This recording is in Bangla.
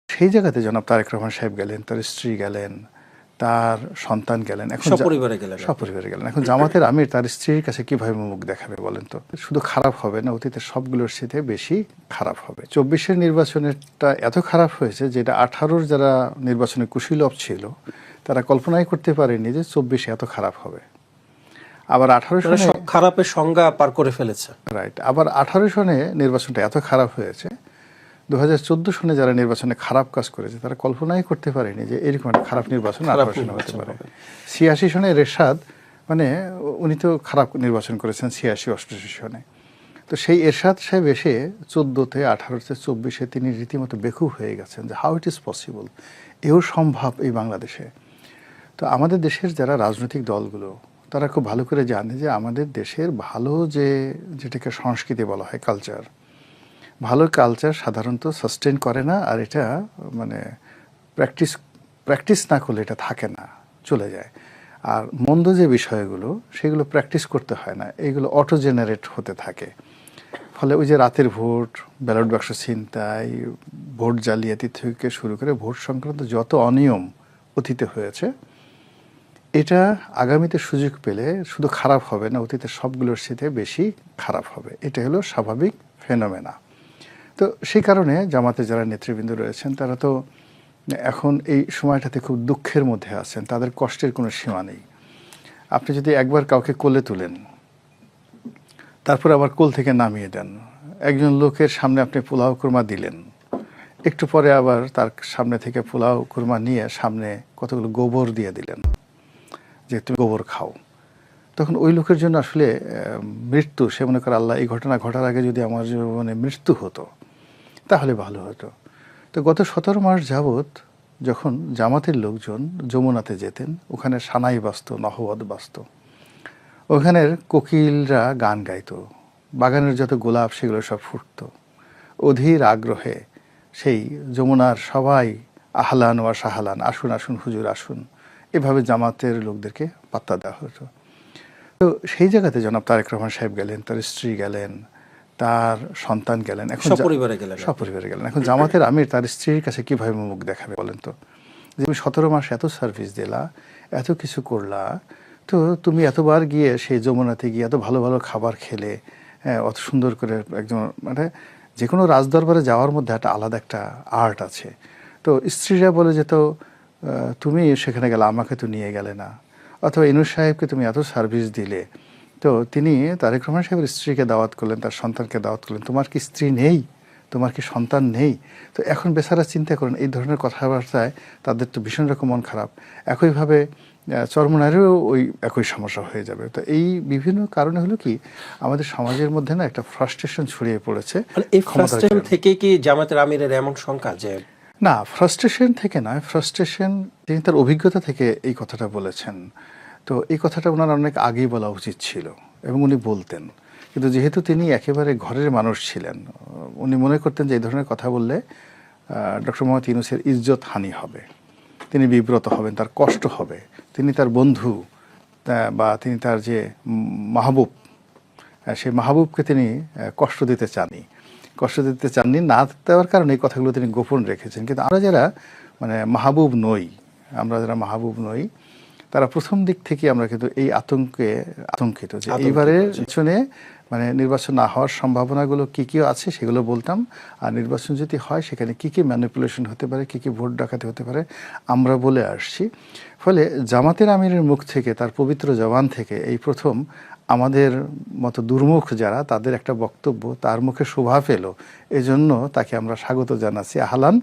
সেই জায়গাতে জনাব তারেক রহমান সাহেব গেলেন, তার স্ত্রী গেলেন, তার সন্তান গেলেন, এখন সপরিবারে গেলেন। সপরিবারে গেলেন। এখন জামাতের আমির তার স্ত্রীর কাছে কিভাবে মুখ দেখাবে বলেন তো? শুধু খারাপ হবে না, অতীতের সবগুলোর সাথে বেশি খারাপ হবে। 24-এর নির্বাচনেরটা এত খারাপ হয়েছে যেটা 18-র যারা নির্বাচনে কুশীলব ছিল তারা কল্পনাই করতে পারেনি যে 24-এ এত খারাপ হবে। আবার 18 সনে সব খারাপের সংজ্ঞা পার করে ফেলেছে। রাইট। আবার 18 সনে নির্বাচনটা এত খারাপ হয়েছে, 2014 সনে যারা নির্বাচনে খারাপ কাজ করেছে তারা কল্পনাই করতে পারেনি যে এরকম একটা খারাপ নির্বাচন 18 সনে হতে পারে। 86 সনে এরশাদ, মানে উনি তো খারাপ নির্বাচন করেছেন 86-88 সনে। তো সেই এরশাদ সাহেব এসে 14-তে 18-তে 24-এ তিনি রীতিমতো বেকুব হয়ে গেছেন যে হাউ ইট ইজ পসিবল, এও সম্ভব এই বাংলাদেশে। তো আমাদের দেশের যারা রাজনৈতিক দলগুলো তারা খুব ভালো করে জানে যে আমাদের দেশের ভালো যেটাকে সংস্কৃতি বলা হয়, কালচার, ভালো কালচার সাধারণত সাস্টেন করে না, আর এটা মানে প্র্যাকটিস না করলে এটা থাকে না, চলে যায়। আর মন্দ যে বিষয়গুলো সেগুলো প্র্যাকটিস করতে হয় না, এগুলো অটো জেনারেট হতে থাকে। ফলে ওই যে রাতের ভোট, ব্যালট বাক্স ছিনতাই, ভোট জালিয়াতি থেকে শুরু করে ভোট সংক্রান্ত যত অনিয়ম অতীতে হয়েছে, এটা আগামীতে সুযোগ পেলে শুধু খারাপ হবে না, অতীতের সবগুলোর সাথে বেশি খারাপ হবে। এটা হলো স্বাভাবিক ফেনোমেনা। তো সেই কারণে জামাতে যারা নেতৃবৃন্দ রয়েছেন তারা তো এখন এই সময়টাতে খুব দুঃখের মধ্যে আছেন, তাদের কষ্টের কোনো সীমা নেই। আপনি যদি একবার কাউকে কোলে তুলেন, তারপর আবার কোল থেকে নামিয়ে দেন, একজন লোকের সামনে আপনি পোলাও কুরমা দিলেন, একটু পরে আবার তার সামনে থেকে পোলাও কুরমা নিয়ে সামনে কতগুলো গোবর দিয়ে দিলেন যে তুমি গোবর খাও, তখন ওই লোকের জন্য আসলে মৃত্যু, সে মনে করে আল্লাহ এই ঘটনা ঘটার আগে যদি আমার জীবনে মৃত্যু হতো তাহলে ভালো হতো। তো গত 17 মাস যাবৎ যখন জামাতের লোকজন যমুনাতে যেতেন, ওখানে সানাই বাজত, নহবত বাজত, ওখানের কোকিলরা গান গাইতো, বাগানের যত গোলাপ সেগুলো সব ফুটত, অধীর আগ্রহে সেই যমুনার সবাই আহলান ওয়া সাহালান, আসুন আসুন হুজুর আসুন, এভাবে জামাতের লোকদেরকে পাত্তা দেওয়া হতো। তো সেই জায়গাতে জনাব তারেক রহমান সাহেব গেলেন, তার স্ত্রী গেলেন, তার সন্তান গেলেন, এখন সপরিবারে গেলেন। সপরিবারে গেলেন। এখন জামাতের আমির তার স্ত্রীর কাছে কিভাবে মুখ দেখাবে বলেন তো? যে তুমি 17 মাস এত সার্ভিস দিলা, এত কিছু করলা, তো তুমি এতবার গিয়ে সেই যমুনাতে গিয়ে এত ভালো ভালো খাবার খেলে, অত সুন্দর করে একজন, মানে যে কোনো রাজদরবারে যাওয়ার মধ্যে একটা আলাদা একটা আর্ট আছে। তো স্ত্রীরা বলে যে তো তুমি সেখানে গেলে, আমাকে তো নিয়ে গেলে না, অথবা ইনুস সাহেবকে তুমি এত সার্ভিস দিলে, তো তিনি তারেক রহমান সাহেবের স্ত্রীকে দাওয়াত করলেন, তার সন্তানকে দাওয়াত করলেন, তোমার কি স্ত্রী নেই, তোমার কি সন্তান নেই? তো এখন বেচারা চিন্তা করেন, এই ধরনের কথাবার্তায় তাদের তো ভীষণ রকম মন খারাপ। একইভাবে চরমনায়েরও ওই একই সমস্যা হয়ে যাবে। তো এই বিভিন্ন কারণে হলো কি, আমাদের সমাজের মধ্যে না একটা ফ্রাস্ট্রেশন ছড়িয়ে পড়েছে। এই ফ্রাস্ট্রেশন থেকে কি জামাতের আমিরের এমন শঙ্কা যে? না, ফ্রাস্ট্রেশন থেকে নয়, ফ্রাস্ট্রেশন তিনি তার অভিজ্ঞতা থেকে এই কথাটা বলেছেন। তো এই কথাটা ওনার অনেক আগেই বলা উচিত ছিল এবং উনি বলতেন, কিন্তু যেহেতু তিনি একেবারে ঘরের মানুষ ছিলেন, উনি মনে করতেন যে এই ধরনের কথা বললে ডক্টর মোহাম্মদ ইউনূসের ইজ্জত হানি হবে, তিনি বিব্রত হবেন, তার কষ্ট হবে, তিনি তার বন্ধু বা তিনি তার যে মাহবুব, সেই মাহবুবকে তিনি কষ্ট দিতে চাননি, না দেওয়ার কারণে এই কথাগুলো তিনি গোপন রেখেছেন। কিন্তু আমরা যারা মাহবুব নই, তারা প্রথম দিক থেকে আমরা কিন্তু এই আতঙ্কিত যে এইবারের পিছনে নির্বাচন না হওয়ার সম্ভাবনাগুলো কী কী আছে সেগুলো বলতাম, আর নির্বাচন যদি হয় সেখানে কী কী ম্যানিপুলেশন হতে পারে, কী কী ভোট ডাকাতি হতে পারে আমরা বলে আসছি। ফলে জামাতের আমিরের মুখ থেকে, তার পবিত্র জবান থেকে এই প্রথম আমাদের মতো দুর্মুখ যারা, তাদের একটা বক্তব্য তার মুখে শোভা পেল, এজন্য তাকে আমরা স্বাগত জানাচ্ছি, আহলান